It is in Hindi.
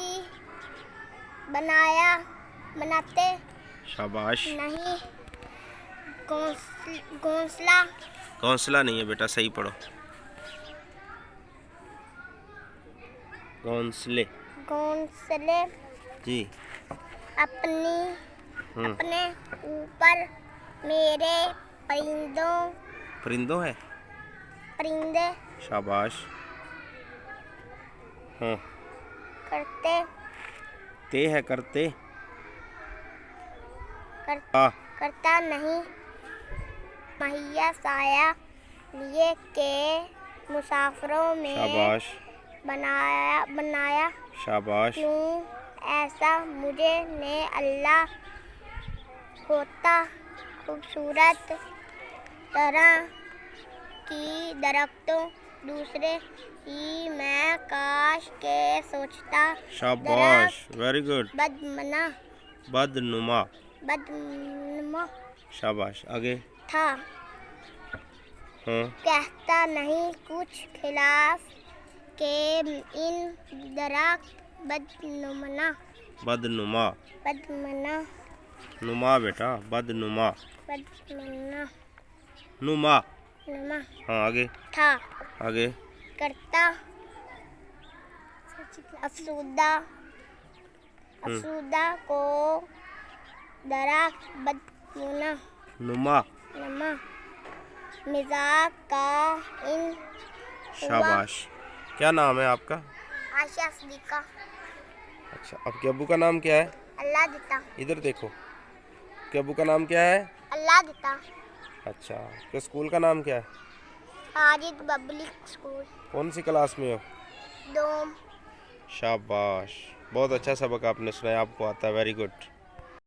किसी बनाते शाबाश। नहीं। घोंसला घोंसला नहीं है बेटा, सही पढ़ो। घोंसले जी। अपने ऊपर मेरे परिंदों है। परिंदे शाबाश। हाँ। करते करता नहीं मुहैया साया लिए के मुसाफिरों में शाबाश। बनाया शाबाश। क्यों ऐसा मुझे ने अल्लाह होता खूबसूरत तरह की दरख्तों दूसरे ही मैं काश के सोचता। शाबाश, वेरी गुड। बदनुमा शाबाश। आगे था। हाँ। कहता नहीं कुछ खिलाफ के इन दरख्त बदनुमा नुमा बेटा, बदनुमा। नुमा। हाँ आगे। था। आगे करता अफसुदा को दरख्त नुमा। मिजाज का इन शाबाश। क्या नाम है आपका? आशा सदीका। अच्छा, आपके अब्बू का नाम क्या है? अल्लाह देता। इधर देखो, आपके अब्बू का नाम क्या है? अल्लाह देता। अच्छा, आपके स्कूल का नाम क्या है? हाजिद पब्लिक स्कूल। कौन सी क्लास में हो? 2। शाबाश, बहुत अच्छा सबक आपने सुनाया, आपको आता है, वेरी गुड।